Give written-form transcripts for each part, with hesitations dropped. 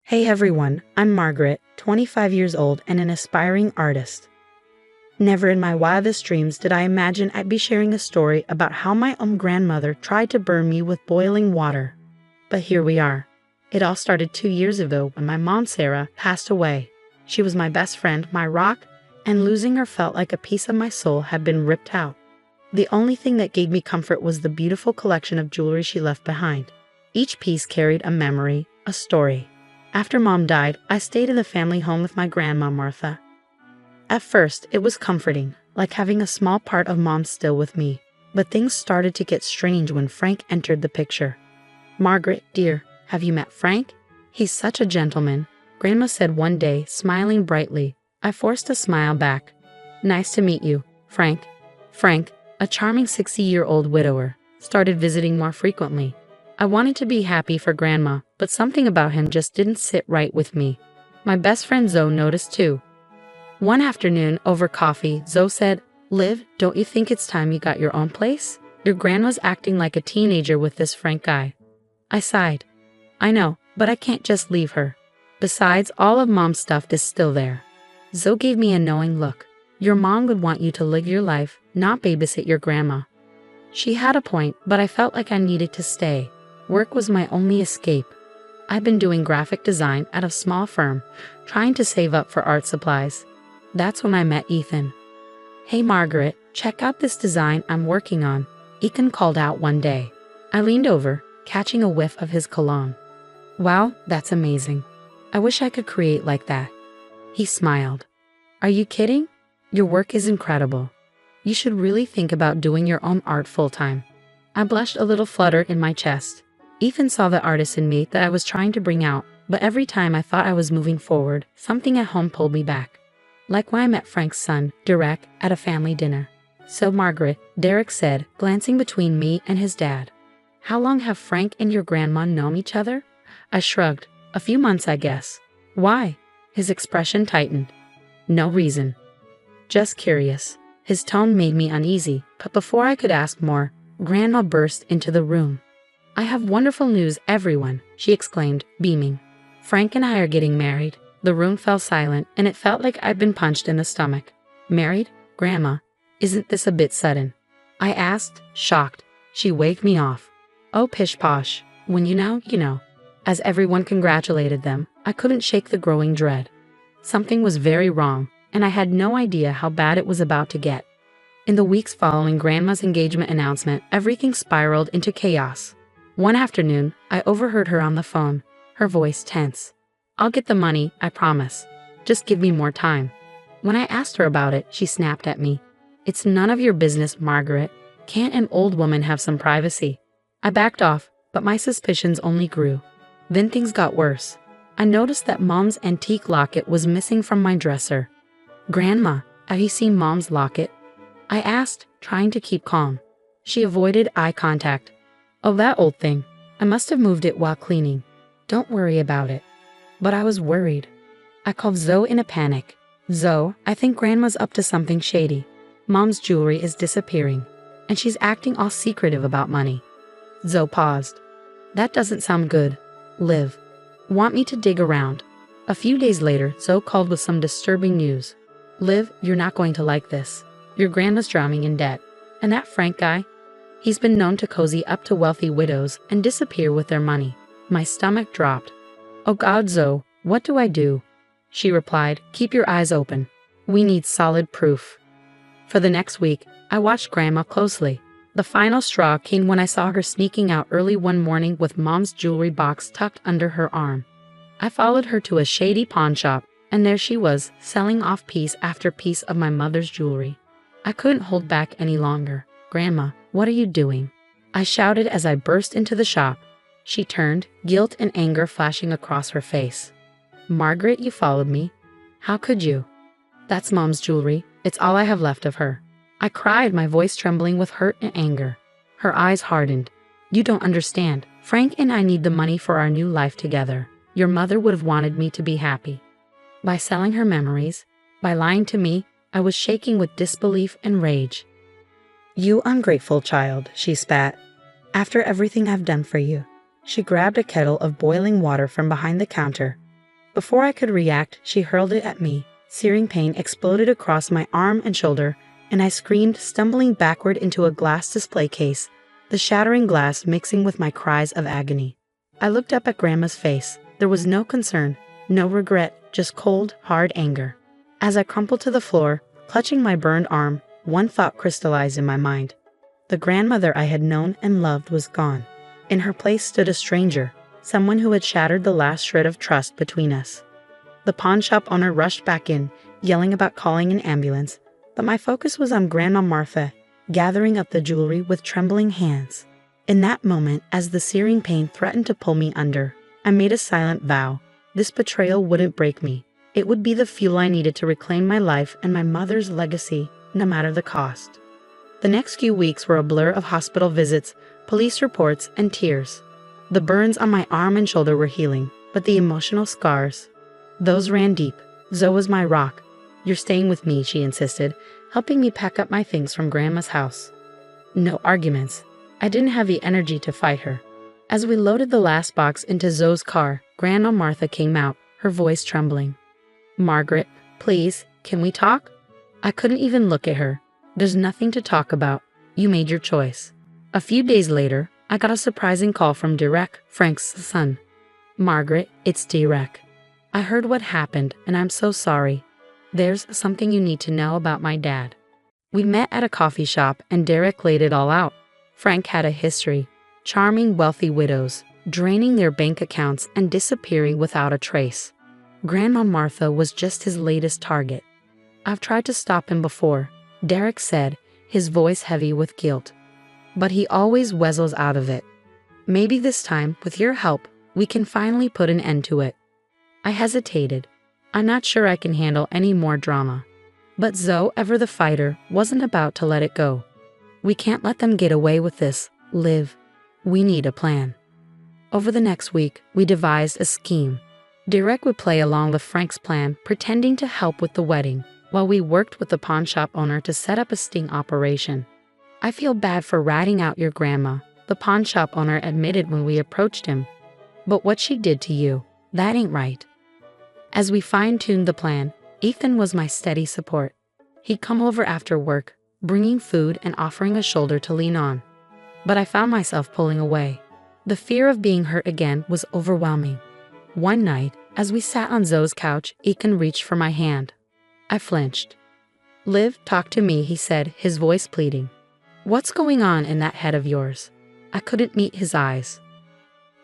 Hey everyone, I'm Margaret, 25 years old and an aspiring artist. Never in my wildest dreams did I imagine I'd be sharing a story about how my own grandmother tried to burn me with boiling water. But here we are. It all started 2 years ago when my mom Sarah passed away. She was my best friend, my rock, and losing her felt like a piece of my soul had been ripped out. The only thing that gave me comfort was the beautiful collection of jewelry she left behind. Each piece carried a memory, a story. After Mom died, I stayed in the family home with my grandma Martha. At first, it was comforting, like having a small part of Mom still with me. But things started to get strange when Frank entered the picture. "Margaret, dear, have you met Frank? He's such a gentleman," Grandma said one day, smiling brightly. I forced a smile back. "Nice to meet you, Frank." Frank, a charming 60-year-old widower, started visiting more frequently. I wanted to be happy for Grandma, but something about him just didn't sit right with me. My best friend Zoe noticed too. One afternoon, over coffee, Zoe said, "Liv, don't you think it's time you got your own place? Your grandma's acting like a teenager with this Frank guy." I sighed. "I know, but I can't just leave her. Besides, all of Mom's stuff is still there." Zoe gave me a knowing look. "Your mom would want you to live your life, not babysit your grandma." She had a point, but I felt like I needed to stay. Work was my only escape. I'd been doing graphic design at a small firm, trying to save up for art supplies. That's when I met Ethan. "Hey Margaret, check out this design I'm working on," Ethan called out one day. I leaned over, catching a whiff of his cologne. "Wow, that's amazing. I wish I could create like that." He smiled. "Are you kidding? Your work is incredible. You should really think about doing your own art full-time." I blushed a little flutter in my chest. Ethan saw the artist in me that I was trying to bring out, but every time I thought I was moving forward, something at home pulled me back. Like when I met Frank's son, Derek, at a family dinner. "So Margaret," Derek said, glancing between me and his dad. "How long have Frank and your grandma known each other?" I shrugged. "A few months, I guess." "Why?" His expression tightened. "No reason. Just curious." His tone made me uneasy, but before I could ask more, Grandma burst into the room. "I have wonderful news, everyone," she exclaimed, beaming. "Frank and I are getting married." The room fell silent, and it felt like I'd been punched in the stomach. "Married? Grandma, isn't this a bit sudden?" I asked, shocked. She waved me off. "Oh, pish posh. When you know, you know." As everyone congratulated them, I couldn't shake the growing dread. Something was very wrong, and I had no idea how bad it was about to get. In the weeks following Grandma's engagement announcement, everything spiraled into chaos. One afternoon, I overheard her on the phone, her voice tense. "I'll get the money, I promise. Just give me more time." When I asked her about it, she snapped at me. "It's none of your business, Margaret. Can't an old woman have some privacy?" I backed off, but my suspicions only grew. Then things got worse. I noticed that Mom's antique locket was missing from my dresser. "Grandma, have you seen Mom's locket?" I asked, trying to keep calm. She avoided eye contact. "Oh, that old thing. I must have moved it while cleaning. Don't worry about it." But I was worried. I called Zoe in a panic. "Zoe, I think Grandma's up to something shady. Mom's jewelry is disappearing, and she's acting all secretive about money." Zoe paused. "That doesn't sound good. Liv, want me to dig around?" A few days later, Zoe called with some disturbing news. "Liv, you're not going to like this. Your grandma's drowning in debt. And that Frank guy? He's been known to cozy up to wealthy widows and disappear with their money." My stomach dropped. "Oh God, Zoe, what do I do?" She replied, "Keep your eyes open. We need solid proof." For the next week, I watched Grandma closely. The final straw came when I saw her sneaking out early one morning with Mom's jewelry box tucked under her arm. I followed her to a shady pawn shop, and there she was, selling off piece after piece of my mother's jewelry. I couldn't hold back any longer. "Grandma, what are you doing?" I shouted as I burst into the shop. She turned, guilt and anger flashing across her face. "Margaret, you followed me. How could you?" "That's Mom's jewelry. It's all I have left of her." I cried, my voice trembling with hurt and anger. Her eyes hardened. "You don't understand. Frank and I need the money for our new life together. Your mother would have wanted me to be happy." By selling her memories, by lying to me, I was shaking with disbelief and rage. "You ungrateful child," she spat. "After everything I've done for you." She grabbed a kettle of boiling water from behind the counter, Before I could react, she hurled it at me. Searing pain exploded across my arm and shoulder, and I screamed, stumbling backward into a glass display case, the shattering glass mixing with my cries of agony. I looked up at Grandma's face. There was no concern, no regret, just cold, hard anger. As I crumpled to the floor, clutching my burned arm, one thought crystallized in my mind. The grandmother I had known and loved was gone. In her place stood a stranger, someone who had shattered the last shred of trust between us. The pawn shop owner rushed back in, yelling about calling an ambulance, but my focus was on Grandma Martha, gathering up the jewelry with trembling hands. In that moment, as the searing pain threatened to pull me under, I made a silent vow. This betrayal wouldn't break me. It would be the fuel I needed to reclaim my life and my mother's legacy, no matter the cost. The next few weeks were a blur of hospital visits, police reports, and tears. The burns on my arm and shoulder were healing, but the emotional scars, those ran deep. Zoe was my rock. "You're staying with me," she insisted, helping me pack up my things from Grandma's house. No arguments. I didn't have the energy to fight her. As we loaded the last box into Zoe's car, Grandma Martha came out, her voice trembling. "Margaret, please, can we talk?" I couldn't even look at her. "There's nothing to talk about. You made your choice." A few days later, I got a surprising call from Derek, Frank's son. "Margaret, it's Derek. I heard what happened, and I'm so sorry. There's something you need to know about my dad." We met at a coffee shop, and Derek laid it all out. Frank had a history. Charming wealthy widows, draining their bank accounts and disappearing without a trace. Grandma Martha was just his latest target. "I've tried to stop him before," Derek said, his voice heavy with guilt. "But he always weasels out of it. Maybe this time, with your help, we can finally put an end to it." I hesitated. I'm not sure I can handle any more drama. But Zoe, ever the fighter, wasn't about to let it go. "We can't let them get away with this, Liv. We need a plan." Over the next week, we devised a scheme. Derek would play along with Frank's plan, pretending to help with the wedding, while we worked with the pawn shop owner to set up a sting operation. "I feel bad for ratting out your grandma," the pawn shop owner admitted when we approached him. "But what she did to you, that ain't right." As we fine-tuned the plan, Ethan was my steady support. He'd come over after work, bringing food and offering a shoulder to lean on. But I found myself pulling away. The fear of being hurt again was overwhelming. One night, as we sat on Zoe's couch, Ethan reached for my hand. I flinched. "Liv, talk to me," he said, his voice pleading. "What's going on in that head of yours?" I couldn't meet his eyes.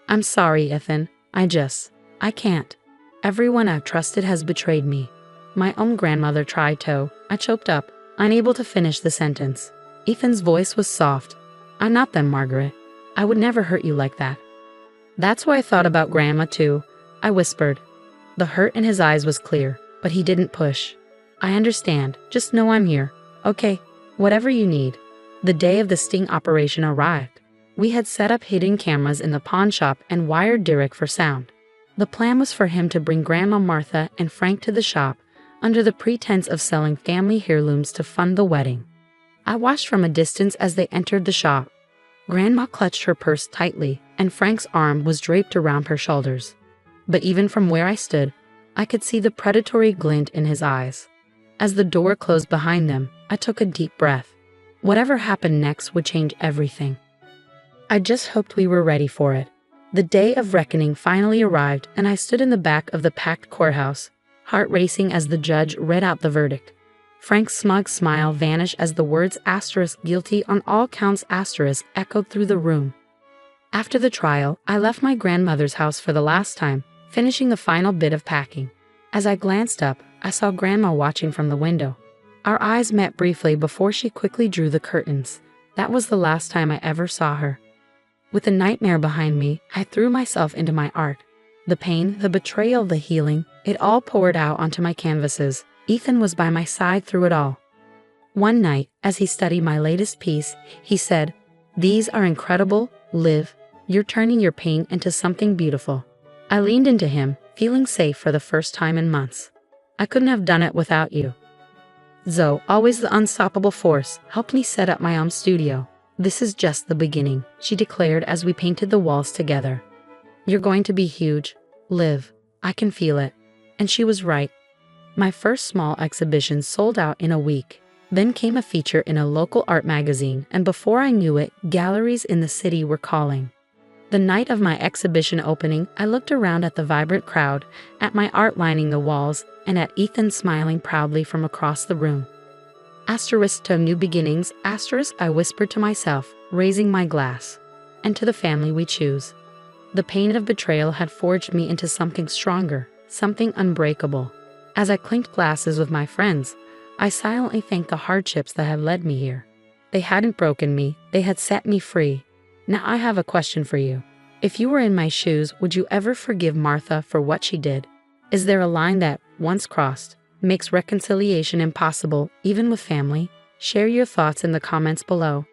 "I'm sorry, Ethan. I can't. Everyone I've trusted has betrayed me. My own grandmother tried to." I choked up, unable to finish the sentence. Ethan's voice was soft. "I'm not them, Margaret. I would never hurt you like that." "That's why I thought about Grandma too," I whispered. The hurt in his eyes was clear, but he didn't push. "I understand. Just know I'm here. Okay, whatever you need." The day of the sting operation arrived. We had set up hidden cameras in the pawn shop and wired Derek for sound. The plan was for him to bring Grandma Martha and Frank to the shop under the pretense of selling family heirlooms to fund the wedding. I watched from a distance as they entered the shop. Grandma clutched her purse tightly, and Frank's arm was draped around her shoulders. But even from where I stood, I could see the predatory glint in his eyes. As the door closed behind them, I took a deep breath. Whatever happened next would change everything. I just hoped we were ready for it. The day of reckoning finally arrived, and I stood in the back of the packed courthouse, heart racing as the judge read out the verdict. Frank's smug smile vanished as the words "guilty on all counts" echoed through the room. After the trial, I left my grandmother's house for the last time, finishing the final bit of packing. As I glanced up, I saw Grandma watching from the window. Our eyes met briefly before she quickly drew the curtains. That was the last time I ever saw her. With a nightmare behind me, I threw myself into my art. The pain, the betrayal, the healing, it all poured out onto my canvases. Ethan was by my side through it all. One night, as he studied my latest piece, he said, "These are incredible, Liv. You're turning your pain into something beautiful." I leaned into him, feeling safe for the first time in months. "I couldn't have done it without you." Zoe, always the unstoppable force, helped me set up my own studio. "This is just the beginning," she declared as we painted the walls together. "You're going to be huge, Liv. I can feel it." And she was right. My first small exhibition sold out in a week. Then came a feature in a local art magazine, and before I knew it, galleries in the city were calling. The night of my exhibition opening, I looked around at the vibrant crowd, at my art lining the walls, and at Ethan smiling proudly from across the room. Asterisk to new beginnings, asterisk, I whispered to myself, raising my glass. And to the family we choose. The pain of betrayal had forged me into something stronger, something unbreakable. As I clinked glasses with my friends, I silently thanked the hardships that had led me here. They hadn't broken me, they had set me free. Now I have a question for you. If you were in my shoes, would you ever forgive Martha for what she did? Is there a line that, once crossed, makes reconciliation impossible, even with family? Share your thoughts in the comments below.